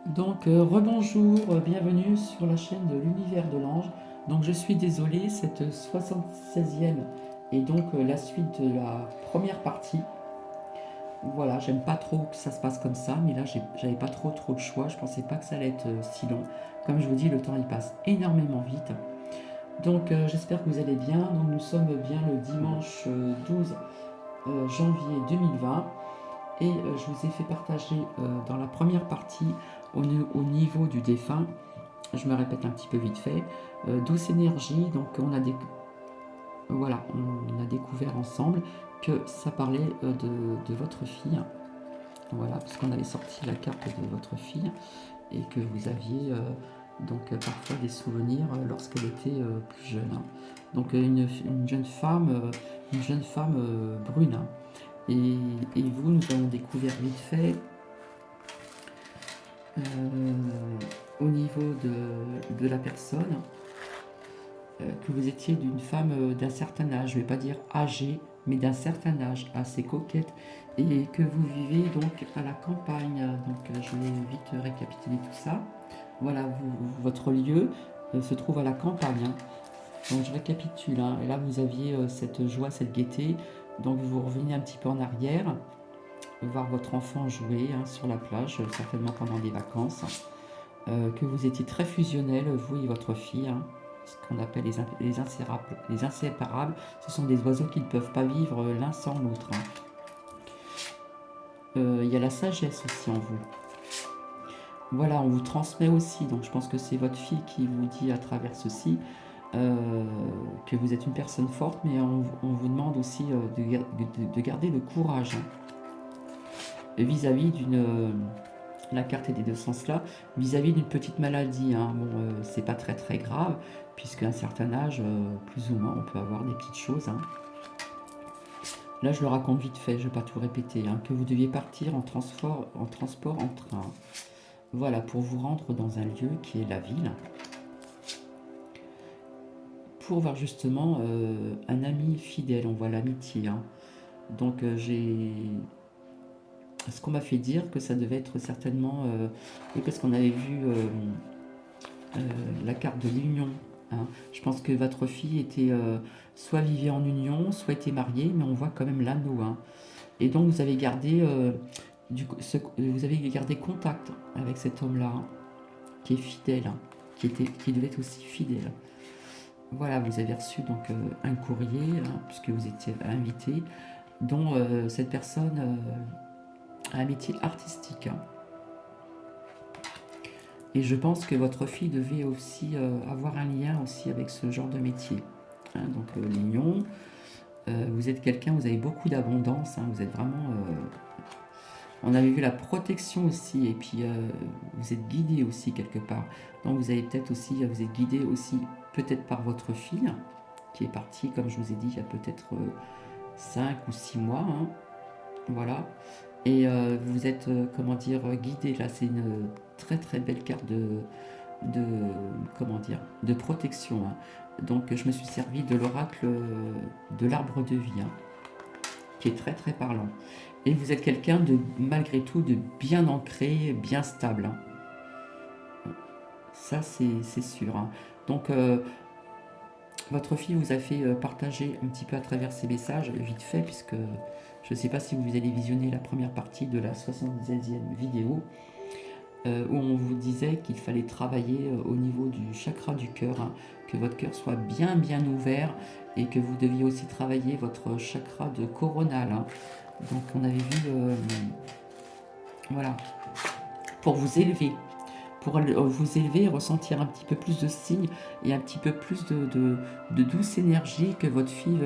Donc, rebonjour, bienvenue sur la chaîne de l'univers de l'ange. Donc, je suis désolé, cette 76e est donc la suite de la première partie. Voilà, j'aime pas trop que ça se passe comme ça, mais là, j'avais pas trop de choix. Je pensais pas que ça allait être si long. Comme je vous dis, le temps il passe énormément vite. Donc, j'espère que vous allez bien. Donc, nous sommes bien le dimanche 12 janvier 2020. Et je vous ai fait partager dans la première partie au niveau du défunt. Je me répète un petit peu vite fait. Douce énergie, donc voilà, on a découvert ensemble que ça parlait de votre fille. Voilà, parce qu'on avait sorti la carte de votre fille et que vous aviez parfois des souvenirs lorsqu'elle était plus jeune, hein. Donc une jeune femme brune, hein. Et vous, nous avons découvert vite fait au niveau de la personne que vous étiez d'une femme d'un certain âge, je ne vais pas dire âgée, mais d'un certain âge, assez coquette, et que vous vivez donc à la campagne. Donc je vais vite récapituler tout ça. Voilà, votre lieu se trouve à la campagne, hein. Donc je récapitule, hein. Et là vous aviez cette joie, cette gaieté. Donc vous revenez un petit peu en arrière, voir votre enfant jouer, hein, sur la plage, certainement pendant des vacances. Que vous étiez très fusionnel, vous et votre fille, hein, ce qu'on appelle les inséparables. Ce sont des oiseaux qui ne peuvent pas vivre l'un sans l'autre, hein. Il y a la sagesse aussi en vous. Voilà, on vous transmet aussi, donc je pense que c'est votre fille qui vous dit à travers ceci que vous êtes une personne forte, mais on vous demande aussi de garder le courage, hein, vis-à-vis d'une la carte est des deux sens là, vis-à-vis d'une petite maladie, hein. Bon, c'est pas très grave, puisqu'à un certain âge, plus ou moins, on peut avoir des petites choses, hein. Là, je le raconte vite fait, je vais pas tout répéter, hein, que vous deviez partir en transport en train. Voilà, pour vous rendre dans un lieu qui est la ville, pour voir justement un ami fidèle, on voit l'amitié, hein. Donc, ce qu'on m'a fait dire que ça devait être certainement, oui, parce qu'on avait vu euh, la carte de l'union, hein. Je pense que votre fille était soit vivait en union, soit était mariée, mais on voit quand même l'anneau, hein. Et donc vous avez gardé, vous avez gardé contact avec cet homme-là, hein, qui est fidèle, hein, qui devait être aussi fidèle. Voilà, vous avez reçu donc un courrier, hein, puisque vous étiez invité, dont cette personne a un métier artistique, hein. Et je pense que votre fille devait aussi avoir un lien aussi avec ce genre de métier, hein. Donc Lignon, vous êtes quelqu'un, vous avez beaucoup d'abondance, hein. Vous êtes vraiment... on avait vu la protection aussi, et puis vous êtes guidé aussi quelque part. Donc vous avez peut-être aussi, vous êtes guidé aussi peut-être par votre fille, qui est partie, comme je vous ai dit, il y a peut-être 5 ou 6 mois, hein. Voilà. Et vous êtes, comment dire, guidé. Là, c'est une très belle carte de comment dire, de protection, hein. Donc je me suis servi de l'oracle de l'arbre de vie, hein, qui est très parlant. Et vous êtes quelqu'un de malgré tout de bien ancré, bien stable, hein. Ça c'est sûr, hein. Donc votre fille vous a fait partager un petit peu à travers ces messages, vite fait, puisque je ne sais pas si vous allez visionner la première partie de la 76e vidéo, où on vous disait qu'il fallait travailler au niveau du chakra du cœur, hein, que votre cœur soit bien ouvert, et que vous deviez aussi travailler votre chakra de coronal, hein. Donc on avait vu, voilà, pour vous élever, et ressentir un petit peu plus de signes et un petit peu plus de douce énergie que votre fille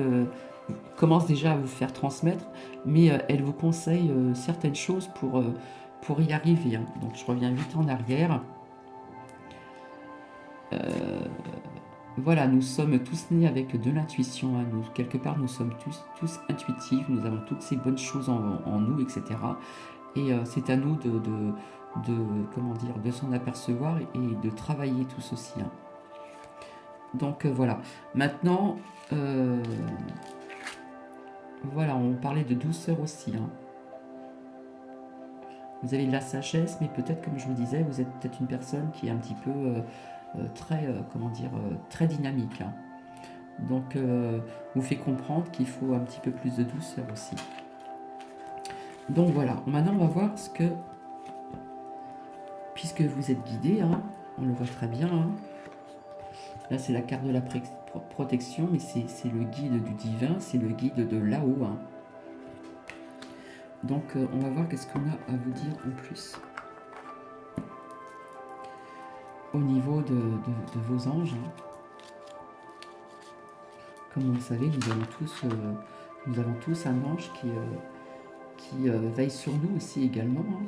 commence déjà à vous faire transmettre, mais elle vous conseille certaines choses pour y arriver, hein. Donc je reviens vite en arrière. Voilà, nous sommes tous nés avec de l'intuition, hein. Nous, quelque part, nous sommes tous intuitifs, nous avons toutes ces bonnes choses en nous, etc. Et c'est à nous comment dire, de s'en apercevoir et de travailler tout ceci, hein. Donc voilà. Maintenant, euh, voilà, on parlait de douceur aussi, hein. vous avez de la sagesse, mais peut-être, comme je vous disais, vous êtes peut-être une personne qui est un petit peu très, comment dire, très dynamique, hein. Donc, vous fait comprendre qu'il faut un petit peu plus de douceur aussi. Donc voilà, maintenant on va voir ce que, puisque vous êtes guidé, hein, on le voit très bien, hein. Là c'est la carte de la protection, mais c'est le guide du divin, c'est le guide de là-haut, hein. Donc on va voir qu'est-ce qu'on a à vous dire en plus. Au niveau de vos anges, hein. Comme vous le savez, nous avons tous un ange qui veille sur nous aussi également, hein.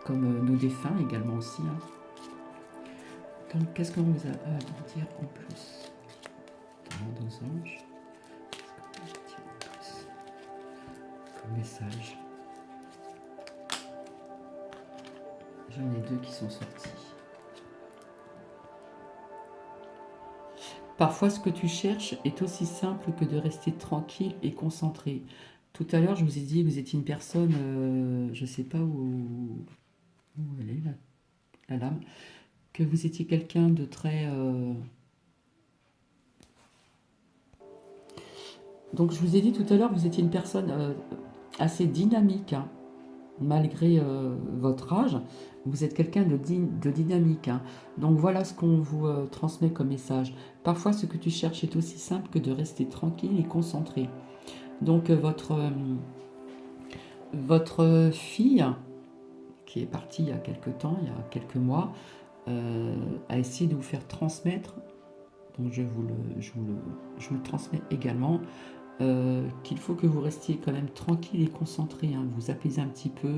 Comme nos défunts également aussi, hein. Donc qu'est-ce qu'on vous a à vous dire en plus? Dans nos anges, qu'est-ce qu'on vous dire en plus comme message? J'en ai deux qui sont sortis. Parfois, ce que tu cherches est aussi simple que de rester tranquille et concentré. Tout à l'heure, je vous ai dit que vous étiez une personne, je ne sais pas où elle est, la lame, que vous étiez quelqu'un de très... Donc, je vous ai dit tout à l'heure que vous étiez une personne assez dynamique, hein. Malgré votre âge, vous êtes quelqu'un de dynamique, hein. Donc voilà ce qu'on vous transmet comme message. Parfois, ce que tu cherches est aussi simple que de rester tranquille et concentré. Donc votre fille, qui est partie il y a quelques temps, il y a quelques mois, a essayé de vous faire transmettre, donc je vous le transmets également, qu'il faut que vous restiez quand même tranquille et concentré, hein. Vous apaisez un petit peu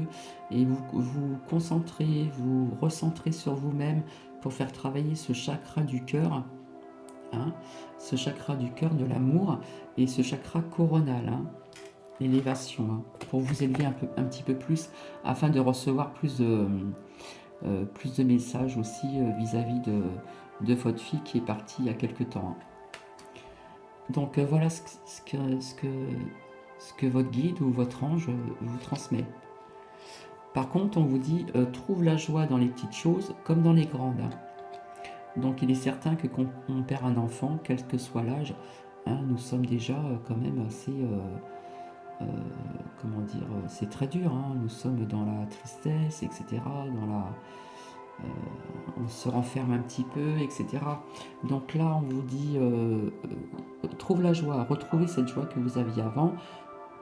et vous concentrez, vous recentrez sur vous-même pour faire travailler ce chakra du cœur, hein, ce chakra du cœur de l'amour et ce chakra coronal, hein, l'élévation, hein, pour vous élever un petit peu plus afin de recevoir plus de messages aussi vis-à-vis de votre fille qui est partie il y a quelque temps, hein. Donc voilà ce que votre guide ou votre ange vous transmet. Par contre, on vous dit trouve la joie dans les petites choses comme dans les grandes, hein. Donc il est certain que quand on perd un enfant, quel que soit l'âge, hein, nous sommes déjà quand même assez... comment dire, c'est très dur, hein. Nous sommes dans la tristesse, etc. On se renferme un petit peu, etc. Donc là, on vous dit, trouve la joie, retrouvez cette joie que vous aviez avant,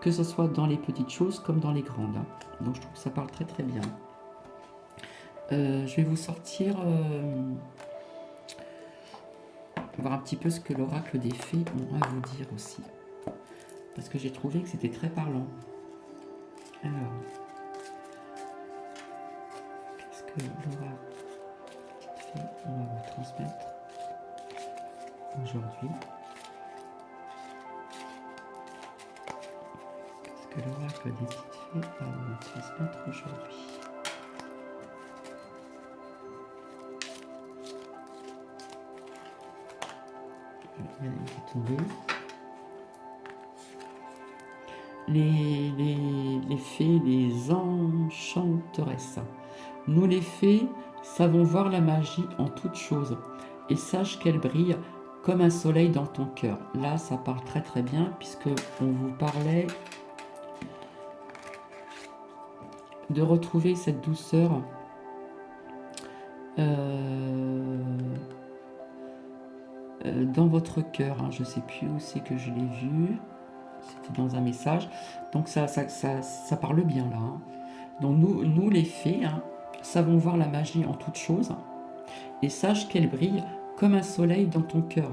que ce soit dans les petites choses comme dans les grandes, hein. Donc je trouve que ça parle très très bien. Je vais vous sortir, voir un petit peu ce que l'oracle des fées ont à vous dire aussi. Parce que j'ai trouvé que c'était très parlant. Alors, qu'est-ce que l'oracle des fées on va vous transmettre aujourd'hui? Qu'est-ce que l'oracle des petites fées va vous transmettre aujourd'hui? Il y en a une qui est tombée. Les fées, les enchanteresses. Nous les fées savons voir la magie en toutes choses et sache qu'elle brille comme un soleil dans ton cœur. Là, ça parle très très bien puisque on vous parlait de retrouver cette douceur dans votre cœur, hein. Je ne sais plus où c'est que je l'ai vu. C'était dans un message. Donc ça parle bien là, hein. Donc nous les fées, hein, savons voir la magie en toutes choses et sache qu'elle brille comme un soleil dans ton cœur.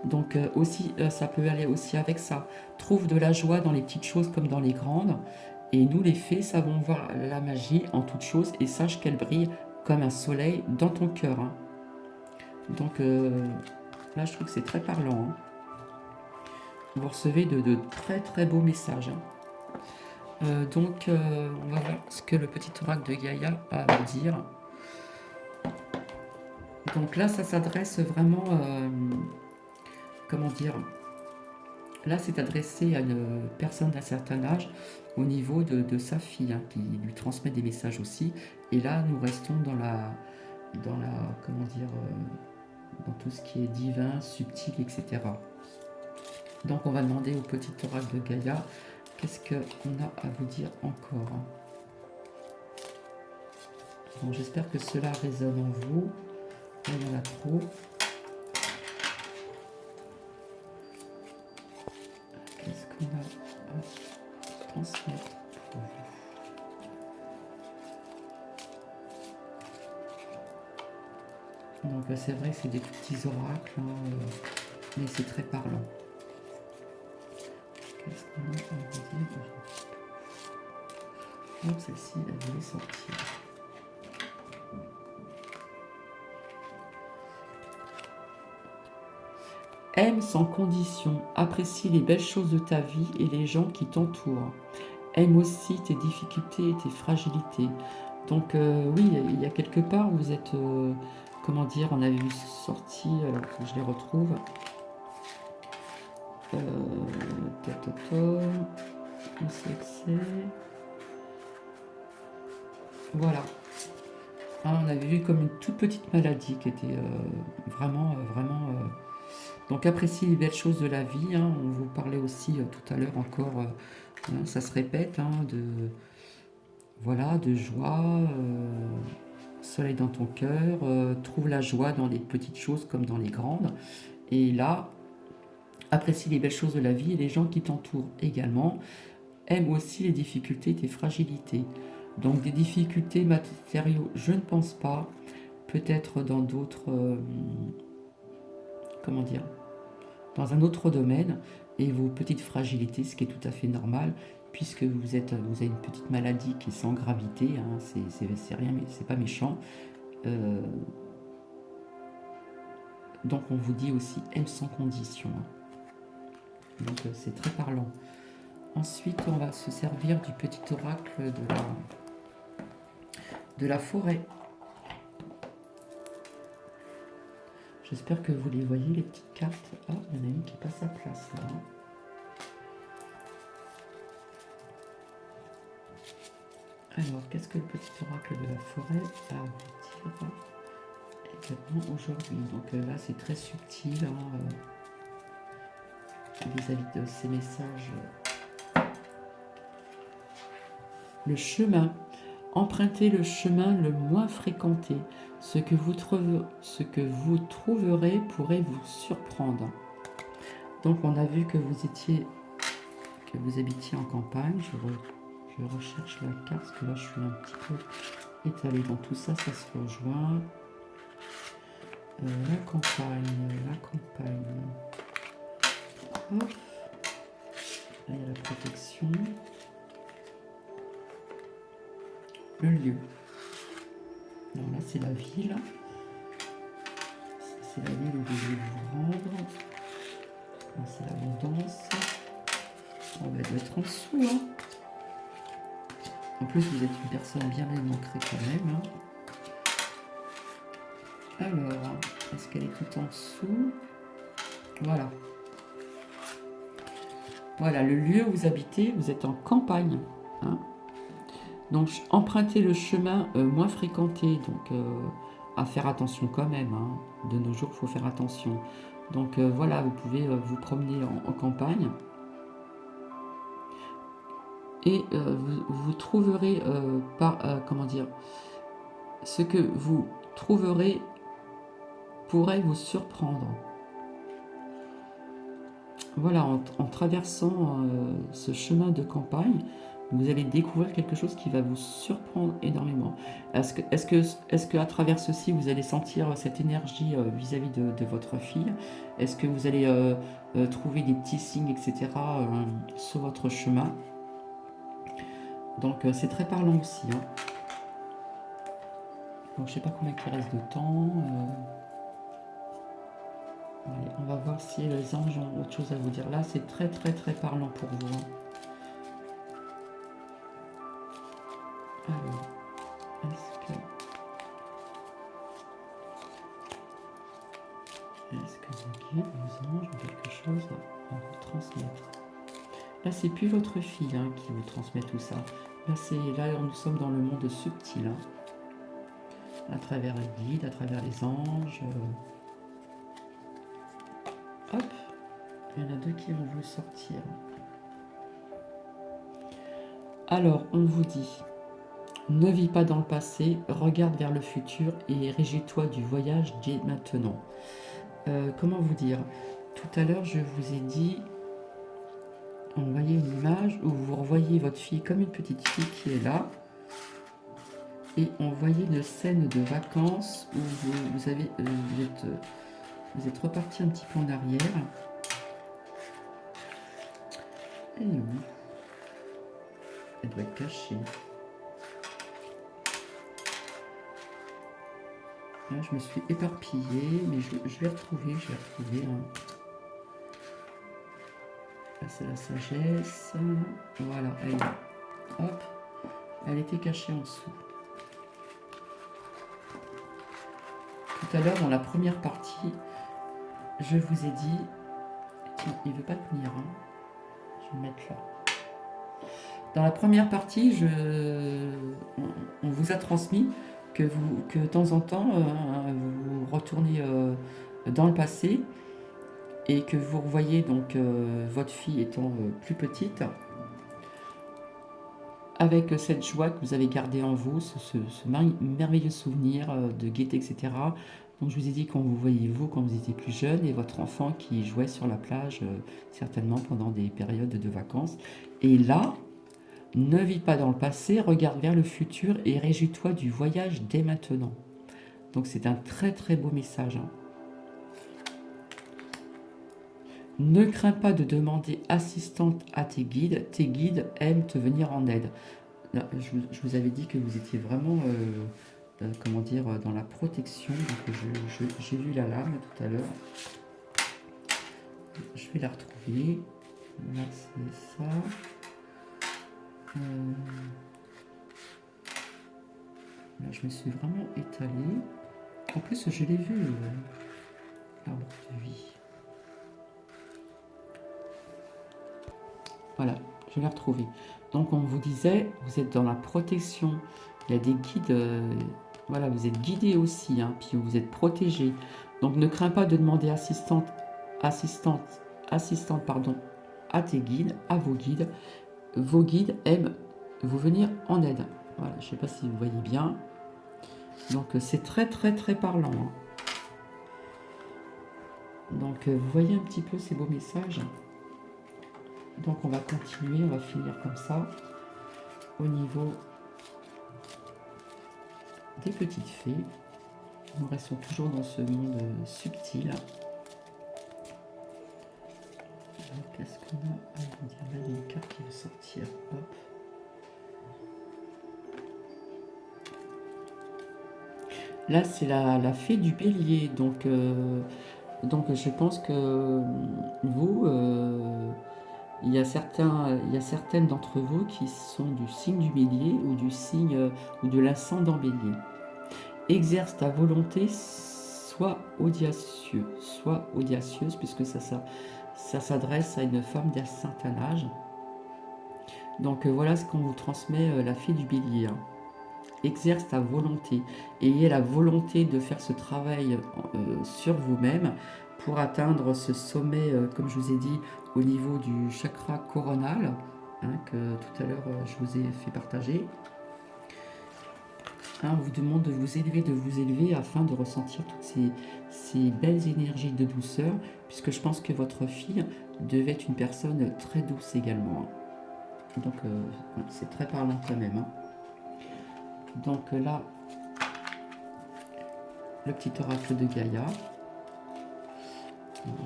Donc aussi, ça peut aller aussi avec ça. Trouve de la joie dans les petites choses comme dans les grandes. Et nous les fées savons voir la magie en toutes choses et sache qu'elle brille comme un soleil dans ton cœur, hein. Donc là, je trouve que c'est très parlant, hein. Vous recevez de très très beaux messages, hein. Donc, on va voir ce que le petit oracle de Gaïa a à vous dire. Donc là, ça s'adresse vraiment, comment dire, là, c'est adressé à une personne d'un certain âge au niveau de sa fille, hein, qui lui transmet des messages aussi. Et là, nous restons comment dire, dans tout ce qui est divin, subtil, etc. Donc, on va demander au petit oracle de Gaïa, qu'est-ce qu'on a à vous dire encore, hein. Bon, j'espère que cela résonne en vous. Là, il y en a trop. Qu'est-ce qu'on a à transmettre pour vous? Donc, c'est vrai que c'est des petits oracles, hein, mais c'est très parlant. Qu'est-ce qu'on a à vous dire? Hop, celle-ci, elle voulait sortir. Aime sans condition, apprécie les belles choses de ta vie et les gens qui t'entourent. Aime aussi tes difficultés et tes fragilités. Donc oui, il y a quelque part où vous êtes, comment dire, on avait vu sorti, alors que je les retrouve. Voilà. Hein, on avait vu comme une toute petite maladie qui était vraiment. Donc apprécie les belles choses de la vie, hein. On vous parlait aussi tout à l'heure encore, hein, ça se répète, hein, de joie, soleil dans ton cœur, trouve la joie dans les petites choses comme dans les grandes. Et là, apprécie les belles choses de la vie et les gens qui t'entourent également. Aime aussi les difficultés et tes fragilités. Donc des difficultés matériaux, je ne pense pas. Peut-être dans d'autres, comment dire, dans un autre domaine, et vos petites fragilités, ce qui est tout à fait normal, puisque vous avez une petite maladie qui est sans gravité, hein, c'est rien, mais c'est pas méchant. Donc on vous dit aussi aime sans condition, hein. Donc c'est très parlant. Ensuite, on va se servir du petit oracle de la forêt. J'espère que vous les voyez, les petites cartes. Ah, il y en a une qui passe à place là. Alors, qu'est-ce que le petit oracle de la forêt a à vous dire également aujourd'hui? Donc là, c'est très subtil, hein, vis-à-vis de ces messages. Le chemin. Empruntez le chemin le moins fréquenté. Ce que vous trouverez pourrait vous surprendre. Donc on a vu que vous habitiez en campagne. Je recherche la carte parce que là je suis un petit peu étalée dans tout ça, ça se rejoint. La campagne. Hop. Là il y a la protection. Le lieu. Alors là c'est la ville. C'est la ville où vous devez vous rendre. Là c'est l'abondance. On va être en dessous, hein. En plus, vous êtes une personne bien ancrée quand même, hein. Alors, est-ce qu'elle est tout en dessous? Voilà. Voilà, le lieu où vous habitez, vous êtes en campagne, hein. Donc, empruntez le chemin moins fréquenté, donc à faire attention quand même, hein. De nos jours, il faut faire attention. Donc voilà, vous pouvez vous promener en campagne. Et vous trouverez comment dire, ce que vous trouverez pourrait vous surprendre. Voilà, en traversant ce chemin de campagne, vous allez découvrir quelque chose qui va vous surprendre énormément. Est-ce que à travers ceci, vous allez sentir cette énergie vis-à-vis de votre fille? Est-ce que vous allez trouver des petits signes, etc. Sur votre chemin? Donc c'est très parlant aussi, hein. Donc je sais pas combien il reste de temps. Allez, on va voir si les anges ont autre chose à vous dire. Là, c'est très très très parlant pour vous, hein. Alors, est-ce que vos guides, vos anges, ou quelque chose à vous transmettre. Là, c'est plus votre fille qui vous transmet tout ça. Là, nous sommes dans le monde subtil, à travers les guides, à travers les anges. Hop, il y en a deux qui vont vous sortir. Alors, on vous dit, ne vis pas dans le passé, regarde vers le futur et réjouis-toi du voyage dès maintenant. Comment vous dire? Tout à l'heure, je vous ai dit, on voyait une image où vous revoyez votre fille comme une petite fille qui est là. Et on voyait une scène de vacances où vous êtes reparti un petit peu en arrière. Elle est où? Elle doit être cachée. Là, je me suis éparpillée, mais je vais retrouver. Là, c'est la sagesse. Voilà, elle est là. Hop, elle était cachée en dessous. Tout à l'heure, dans la première partie, je vous ai dit... Tiens, il ne veut pas tenir. Je vais le mettre là. Dans la première partie, on vous a transmis que de temps en temps, vous retournez dans le passé et que vous revoyez donc votre fille étant plus petite, avec cette joie que vous avez gardée en vous, ce merveilleux souvenir de gaieté, etc. Donc je vous ai dit quand vous voyez vous quand vous étiez plus jeune et votre enfant qui jouait sur la plage, certainement pendant des périodes de vacances. Et là, ne vis pas dans le passé, regarde vers le futur et réjouis-toi du voyage dès maintenant. Donc c'est un très très beau message. Ne crains pas de demander assistance à tes guides aiment te venir en aide. Là, je vous avais dit que vous étiez vraiment, comment dire, dans la protection. Donc j'ai lu la lame tout à l'heure. Je vais la retrouver. Là c'est ça. Là, je me suis vraiment étalée. En plus, je l'ai vu, l'arbre de vie. Voilà, je l'ai retrouvé. Donc, on vous disait, vous êtes dans la protection. Il y a des guides, voilà, vous êtes guidés aussi, puis vous êtes protégés. Donc, ne crains pas de demander assistante, à tes guides, à vos guides. Vos guides aiment vous venir en aide. Voilà, je ne sais pas si vous voyez bien. Donc c'est très très très parlant. Donc vous voyez un petit peu ces beaux messages. Donc on va continuer, on va finir comme ça. Au niveau des petites fées. Nous restons toujours dans ce monde subtil. Qu'est-ce qu'on a? Il y a une carte qui veut sortir. Hop. Là, c'est la fée du bélier. Donc je pense que vous, il y a certaines d'entre vous qui sont du signe du bélier ou du signe ou de l'ascendant bélier. Exerce ta volonté, sois audacieuse, puisque ça s'adresse à une femme d'un certain âge. Donc voilà ce qu'on vous transmet, la fée du bélier. Exerce ta volonté. Ayez la volonté de faire ce travail sur vous-même pour atteindre ce sommet, comme je vous ai dit, au niveau du chakra coronal, que tout à l'heure je vous ai fait partager. On vous demande de vous élever afin de ressentir toutes ces belles énergies de douceur, puisque je pense que votre fille devait être une personne très douce également. Donc c'est très parlant quand même. Donc là, le petit oracle de Gaïa.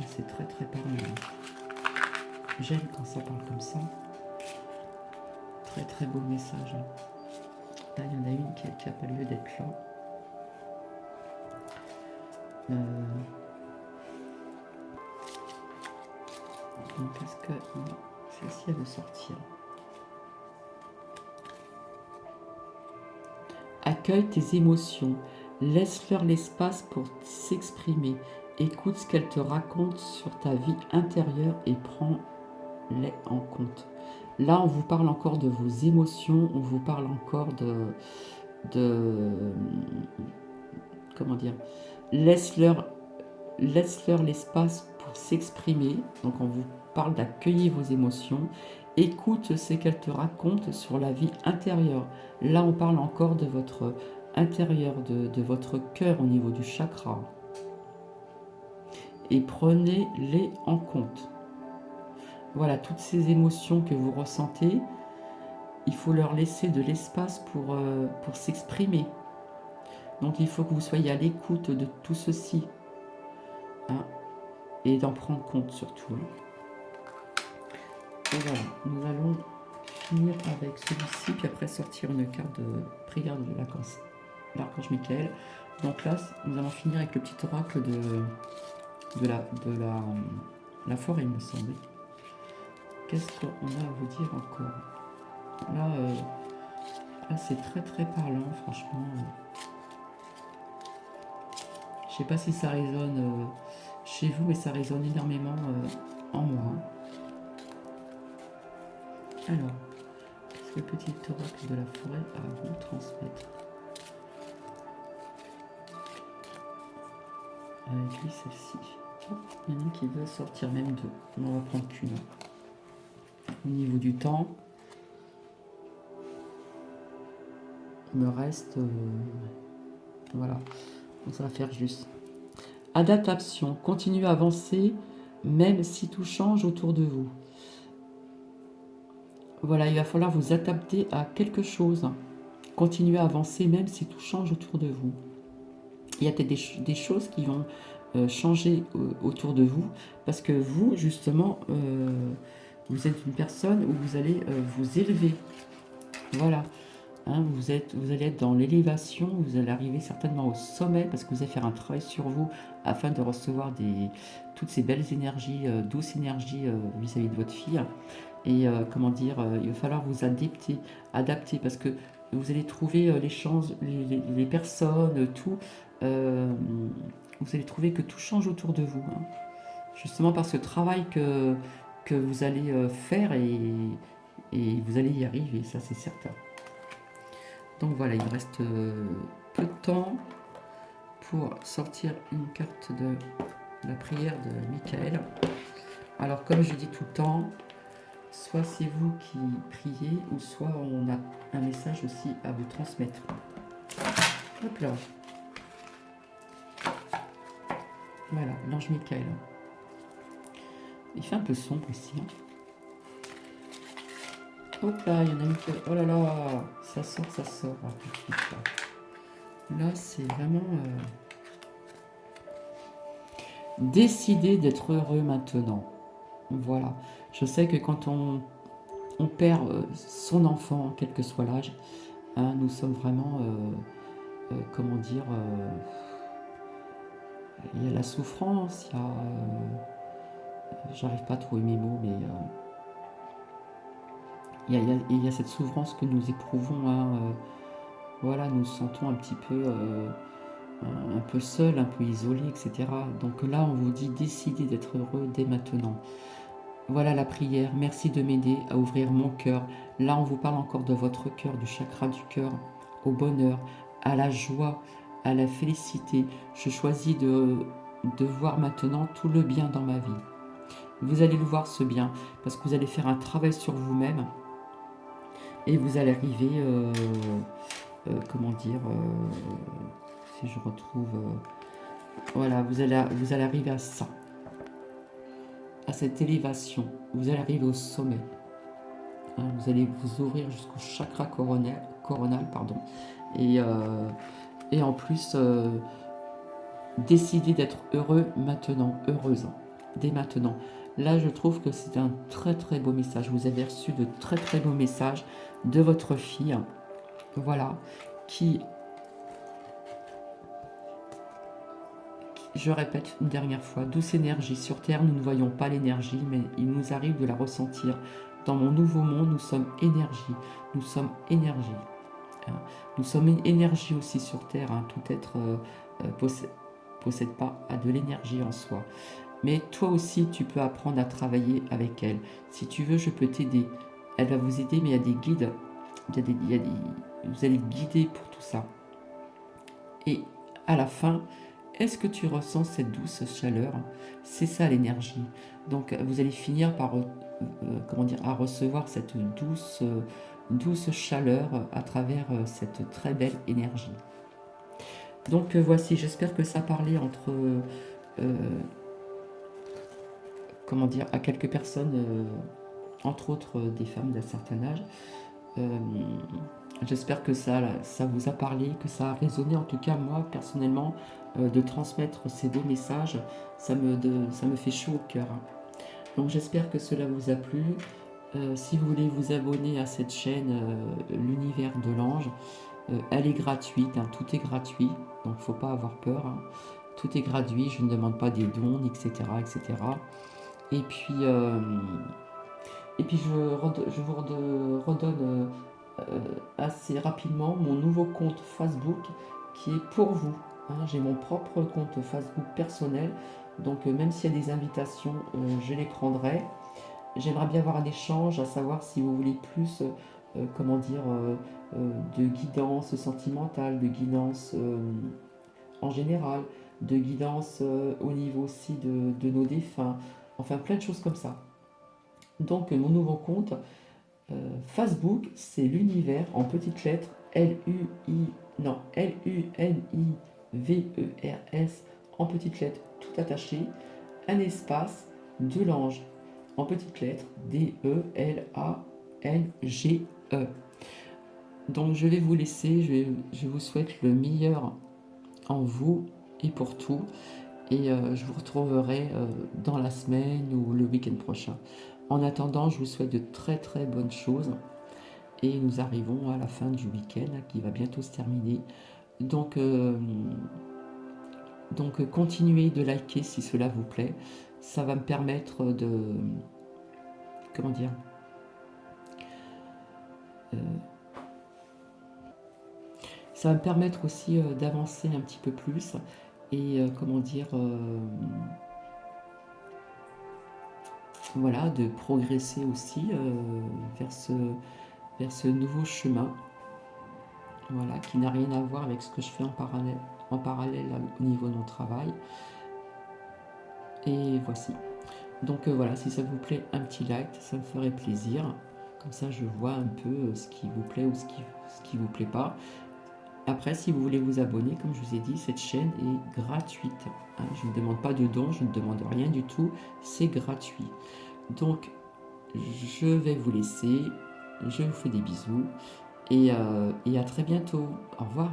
C'est très très parlant. J'aime quand ça parle comme ça. Très très beau message. Là, il y en a une qui n'a pas lieu d'être là. Donc est-ce que celle-ci elle veut sortir? Accueille tes émotions, laisse-leur l'espace pour s'exprimer Écoute ce qu'elle te raconte sur ta vie intérieure et prends-les en compte. Là, on vous parle encore de vos émotions, on vous parle encore de comment dire, laisse-leur l'espace pour s'exprimer. Donc on vous parle d'accueillir vos émotions. Écoute ce qu'elle te raconte sur la vie intérieure. Là, on parle encore de votre intérieur, de votre cœur au niveau du chakra. Et prenez-les en compte. Voilà, toutes ces émotions que vous ressentez, il faut leur laisser de l'espace pour s'exprimer. Donc il faut que vous soyez à l'écoute de tout ceci. Hein, et d'en prendre compte surtout. Et voilà, nous allons finir avec celui-ci, puis après sortir une carte de prière de l'archange Michael. Donc là, nous allons finir avec le petit oracle de la forêt, il me semble. Qu'est-ce qu'on a à vous dire encore? Là, c'est très très parlant, franchement. Je sais pas si ça résonne chez vous, mais ça résonne énormément en moi. Alors, qu'est-ce que le petit oracle de la forêt a à vous transmettre? Avec lui, celle-ci. Il y en a qui veut sortir même deux. On va prendre qu'une. Au niveau du temps, il me reste... voilà. Donc ça va faire juste. Adaptation. Continuez à avancer, même si tout change autour de vous. Voilà, il va falloir vous adapter à quelque chose. Continuez à avancer, même si tout change autour de vous. Il y a peut-être des choses qui vont changer autour de vous, parce que vous, justement, vous êtes une personne où vous allez vous élever. Voilà. Hein, vous allez être dans l'élévation, vous allez arriver certainement au sommet, parce que vous allez faire un travail sur vous afin de recevoir toutes ces belles énergies, douces énergies vis-à-vis de votre fille. Et comment dire, il va falloir vous adapter, parce que vous allez trouver les personnes, tout. Vous allez trouver que tout change autour de vous. Hein. Justement par ce travail que vous allez faire et vous allez y arriver, ça c'est certain. Donc voilà, il reste peu de temps pour sortir une carte de la prière de Michael. Alors comme je dis tout le temps, soit c'est vous qui priez, ou soit on a un message aussi à vous transmettre. Hop là. Voilà, l'ange Michael. Il fait un peu sombre ici. Hein. Hop là, il y en a une qui... Oh là là, ça sort. Ah, tout de suite, là, c'est vraiment... Décidez d'être heureux maintenant. Voilà. Je sais que quand on perd son enfant, quel que soit l'âge, hein, nous sommes vraiment... comment dire... il y a la souffrance, il y a... j'arrive pas à trouver mes mots, mais... il y a cette souffrance que nous éprouvons. Hein, voilà, nous nous sentons un petit peu... un peu seul, un peu isolé, etc. Donc là, on vous dit décidez d'être heureux dès maintenant. Voilà la prière. Merci de m'aider à ouvrir mon cœur. Là, on vous parle encore de votre cœur, du chakra du cœur, au bonheur, à la joie, à la félicité. Je choisis de voir maintenant tout le bien dans ma vie. Vous allez le voir, ce bien, parce que vous allez faire un travail sur vous-même et vous allez arriver, comment dire, si je retrouve... voilà, vous allez arriver à ça, à cette élévation. Vous allez arriver au sommet. Hein, vous allez vous ouvrir jusqu'au chakra coronal, pardon. Et en plus, décider d'être heureux maintenant, heureuse, dès maintenant. Là, je trouve que c'est un très très beau message. Vous avez reçu de très très beaux messages de votre fille, voilà, qui, je répète une dernière fois, douce énergie. Sur Terre, nous ne voyons pas l'énergie, mais il nous arrive de la ressentir. Dans mon nouveau monde, nous sommes énergie. Nous sommes énergie. Hein. Nous sommes une énergie aussi sur Terre. Hein. Tout être possède pas de l'énergie en soi. Mais toi aussi, tu peux apprendre à travailler avec elle. Si tu veux, je peux t'aider. Elle va vous aider, mais il y a des guides. Vous allez guider pour tout ça. Et à la fin, est-ce que tu ressens cette douce chaleur? C'est ça l'énergie. Donc vous allez finir par à recevoir cette douce chaleur à travers cette très belle énergie. Donc voici, j'espère que ça parlait entre à quelques personnes, entre autres des femmes d'un certain âge. J'espère que ça vous a parlé, que ça a résonné. En tout cas, moi, personnellement, de transmettre ces beaux messages, ça me fait chaud au cœur. Donc j'espère que cela vous a plu. Si vous voulez vous abonner à cette chaîne, l'univers de l'ange, elle est gratuite, hein, tout est gratuit, donc il ne faut pas avoir peur. Hein. Tout est gratuit, je ne demande pas des dons, etc. etc. Et puis je vous redonne assez rapidement mon nouveau compte Facebook qui est pour vous. Hein. J'ai mon propre compte Facebook personnel, donc même s'il y a des invitations, je les prendrai. J'aimerais bien avoir un échange, à savoir si vous voulez plus, de guidance sentimentale, de guidance en général, de guidance au niveau aussi de nos défunts, enfin plein de choses comme ça. Donc mon nouveau compte Facebook, c'est l'univers en petites lettres L-U-N-I-V-E-R-S en petites lettres tout attaché, un espace, de l'ange en petites lettres D-E-L-A-N-G-E. Donc je vais vous laisser, je vous souhaite le meilleur en vous et pour tout. Et je vous retrouverai dans la semaine ou le week-end prochain. En attendant, je vous souhaite de très très bonnes choses. Et nous arrivons à la fin du week-end qui va bientôt se terminer. Donc continuez de liker si cela vous plaît. Ça va me permettre de... Comment dire Ça va me permettre aussi d'avancer un petit peu plus et voilà, de progresser aussi vers ce nouveau chemin, voilà, qui n'a rien à voir avec ce que je fais en parallèle au niveau de mon travail. Et voici. Donc voilà, si ça vous plaît, un petit like, ça me ferait plaisir. Comme ça, je vois un peu ce qui vous plaît ou ce qui vous plaît pas. Après, si vous voulez vous abonner, comme je vous ai dit, cette chaîne est gratuite. Hein, je ne demande pas de dons, je ne demande rien du tout, c'est gratuit. Donc, je vais vous laisser, je vous fais des bisous et à très bientôt. Au revoir.